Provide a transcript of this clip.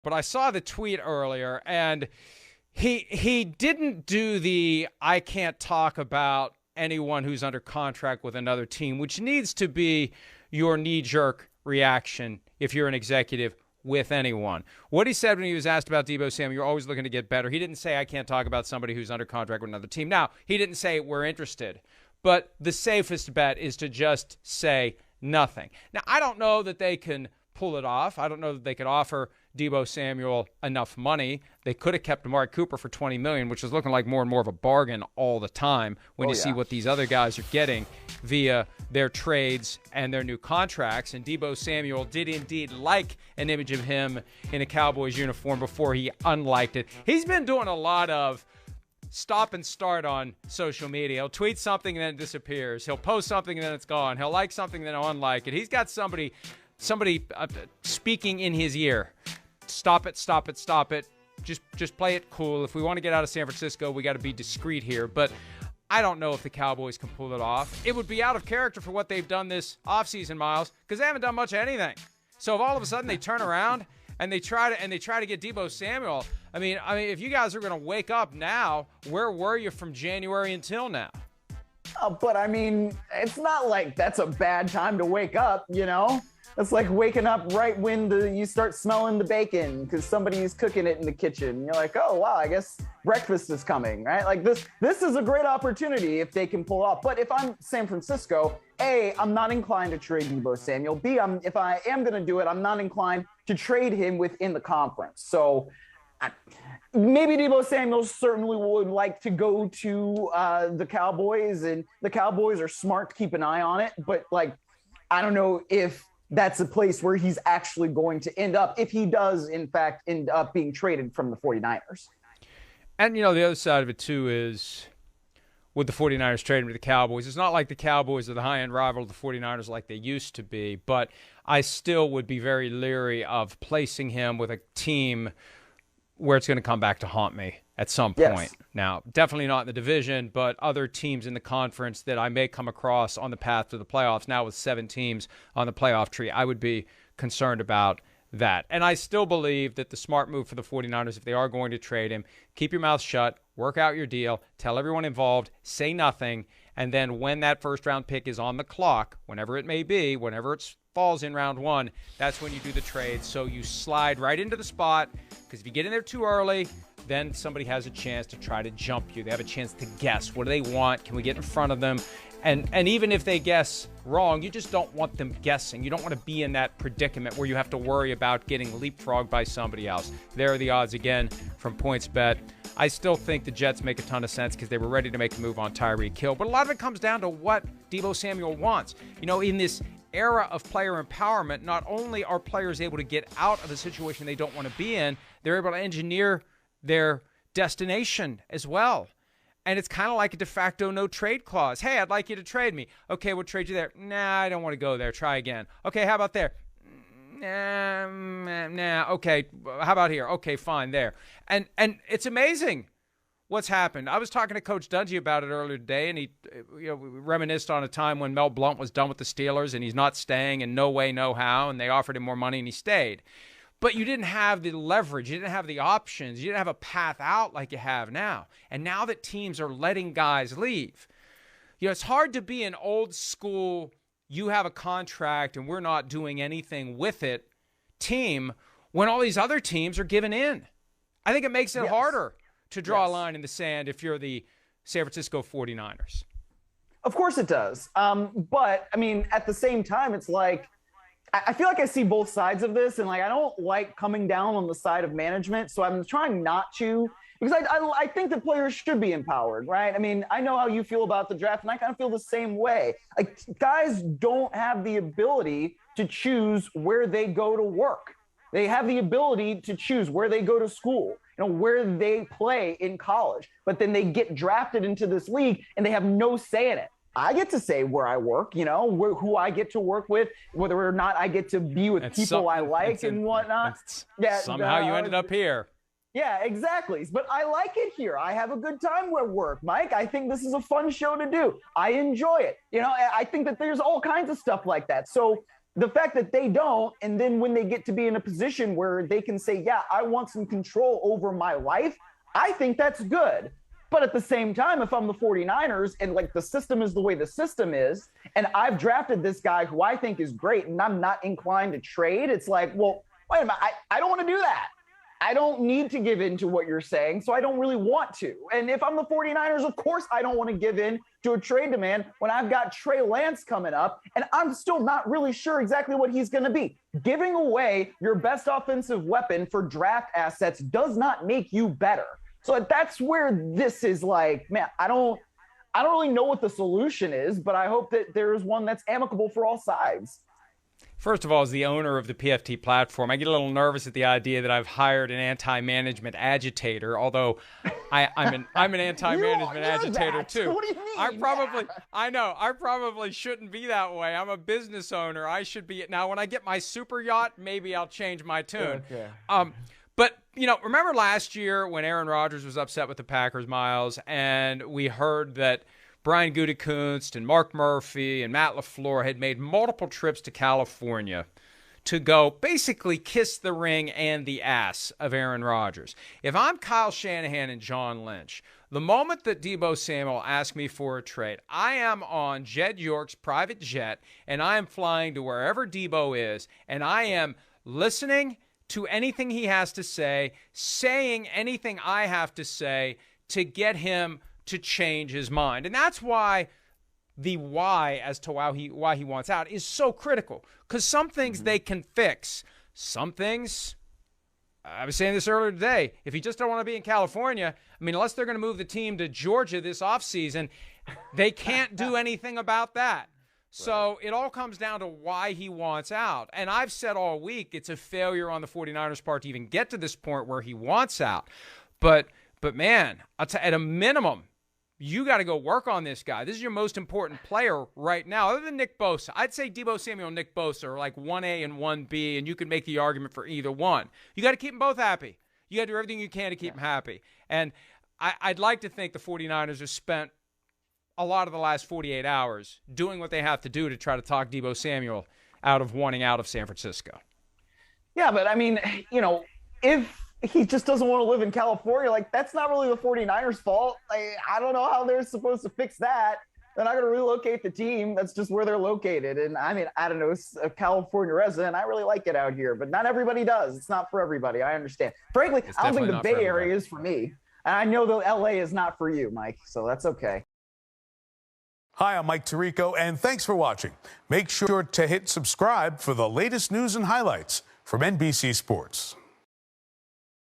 but I saw the tweet earlier, and he didn't do the I can't talk about anyone who's under contract with another team, which needs to be your knee-jerk reaction if you're an executive with anyone. What he said when he was asked about Deebo Samuel, you're always looking to get better. He didn't say I can't talk about somebody who's under contract with another team. Now, he didn't say we're interested, but the safest bet is to just say nothing. Now, I don't know that they can pull it off. I don't know that they could offer Deebo Samuel enough money. They could have kept Amari Cooper for $20 million, which is looking like more and more of a bargain all the time when see what these other guys are getting via their trades and their new contracts. And Deebo Samuel did indeed like an image of him in a Cowboys uniform before he unliked it. He's been doing a lot of stop and start on social media. He'll tweet something and then it disappears. He'll post something and then it's gone. He'll like something and then he'll unlike it. He's got somebody speaking in his ear. Stop it, stop it, stop it. Just play it cool. If we want to get out of San Francisco, we got to be discreet here. But I don't know if the Cowboys can pull it off. It would be out of character for what they've done this offseason, Miles, because they haven't done much of anything. So if all of a sudden they turn around and they try to get Deebo Samuel, I mean, if you guys are going to wake up now, where were you from January until now? But I mean, it's not like that's a bad time to wake up, you know? It's like waking up right when you start smelling the bacon because somebody's cooking it in the kitchen. You're like, oh, wow, I guess breakfast is coming, right? Like this is a great opportunity if they can pull it off. But if I'm San Francisco, A, I'm not inclined to trade Deebo Samuel. B, if I am going to do it, I'm not inclined to trade him within the conference. So maybe Deebo Samuel certainly would like to go to the Cowboys, and the Cowboys are smart to keep an eye on it. But, like, I don't know if that's a place where he's actually going to end up if he does, in fact, end up being traded from the 49ers. And, you know, the other side of it, too, is with the 49ers trading to the Cowboys, it's not like the Cowboys are the high-end rival of the 49ers like they used to be, but I still would be very leery of placing him with a team where it's going to come back to haunt me at some point. Yes. Now, definitely not in the division, but other teams in the conference that I may come across on the path to the playoffs. Now with 7 teams on the playoff tree, I would be concerned about that. And I still believe that the smart move for the 49ers, if they are going to trade him, keep your mouth shut, work out your deal, tell everyone involved, say nothing, and then when that first-round pick is on the clock, whenever it may be, whenever it falls in round 1, that's when you do the trade. So you slide right into the spot, because if you get in there too early, then somebody has a chance to try to jump you. They have a chance to guess. What do they want? Can we get in front of them? And even if they guess wrong, you just don't want them guessing. You don't want to be in that predicament where you have to worry about getting leapfrogged by somebody else. There are the odds again from PointsBet. I still think the Jets make a ton of sense because they were ready to make a move on Tyreek Hill. But a lot of it comes down to what Deebo Samuel wants. You know, in this era of player empowerment, not only are players able to get out of a situation they don't want to be in, they're able to engineer their destination as well. And it's kind of like a de facto no trade clause. Hey, I'd like you to trade me. Okay, we'll trade you there. Nah, I don't want to go there. Try again. Okay, how about there? Nah. Okay, how about here? Okay, fine, there. And it's amazing what's happened. I was talking to Coach Dungy about it earlier today, and he reminisced on a time when Mel Blount was done with the Steelers, and he's not staying, and no way, no how, and they offered him more money, and he stayed. But you didn't have the leverage. You didn't have the options. You didn't have a path out like you have now. And now that teams are letting guys leave, it's hard to be an old school, you have a contract and we're not doing anything with it team when all these other teams are giving in. I think it makes it harder to draw a line in the sand if you're the San Francisco 49ers. Of course it does. But, I mean, at the same time, it's like, I feel like I see both sides of this, and like I don't like coming down on the side of management, so I'm trying not to, because I think that players should be empowered, right? I mean, I know how you feel about the draft, and I kind of feel the same way. Like, guys don't have the ability to choose where they go to work. They have the ability to choose where they go to school, where they play in college, but then they get drafted into this league and they have no say in it. I get to say where I work, who I get to work with, whether or not I get to be with people I like and whatnot. Somehow you ended up here. Yeah, exactly. But I like it here. I have a good time at work, Mike. I think this is a fun show to do. I enjoy it. I think that there's all kinds of stuff like that. So the fact that they don't, and then when they get to be in a position where they can say, yeah, I want some control over my life, I think that's good. But at the same time, if I'm the 49ers and like the system is the way the system is, and I've drafted this guy who I think is great and I'm not inclined to trade, it's like, well, wait a minute, I don't want to do that. I don't need to give in to what you're saying, so I don't really want to. And if I'm the 49ers, of course I don't want to give in to a trade demand when I've got Trey Lance coming up, and I'm still not really sure exactly what he's going to be. Giving away your best offensive weapon for draft assets does not make you better. So that's where this is like, man, I don't really know what the solution is, but I hope that there is one that's amicable for all sides. First of all, as the owner of the PFT platform, I get a little nervous at the idea that I've hired an anti-management agitator, although I'm an anti-management agitator too. What do you mean? I probably shouldn't be that way. I'm a business owner. I should be. Now, when I get my super yacht, maybe I'll change my tune. Okay. But, remember last year when Aaron Rodgers was upset with the Packers, Miles, and we heard that Brian Gutekunst and Mark Murphy and Matt LaFleur had made multiple trips to California to go basically kiss the ring and the ass of Aaron Rodgers. If I'm Kyle Shanahan and John Lynch, the moment that Deebo Samuel asked me for a trade, I am on Jed York's private jet, and I am flying to wherever Deebo is, and I am listening to anything he has to say, saying anything I have to say to get him to change his mind. And that's why the why as to why he wants out is so critical, because some things they can fix. Some things, I was saying this earlier today, if you just don't want to be in California, unless they're going to move the team to Georgia this offseason, they can't do anything about that. So it all comes down to why he wants out. And I've said all week it's a failure on the 49ers' part to even get to this point where he wants out. But man, at a minimum, you got to go work on this guy. This is your most important player right now, other than Nick Bosa. I'd say Deebo Samuel and Nick Bosa are like 1A and 1B, and you can make the argument for either one. You got to keep them both happy. You got to do everything you can to keep them happy. And I'd like to think the 49ers have spent a lot of the last 48 hours doing what they have to do to try to talk Deebo Samuel out of wanting out of San Francisco. Yeah, but if he just doesn't want to live in California, like, that's not really the 49ers' fault. I don't know how they're supposed to fix that. They're not going to relocate the team. That's just where they're located. And I don't know, a California resident, I really like it out here, but not everybody does. It's not for everybody. I understand. Frankly, I don't think the Bay Area is for me. And I know that LA is not for you, Mike, so that's okay. Hi, I'm Mike Tirico, and thanks for watching. Make sure to hit subscribe for the latest news and highlights from NBC Sports.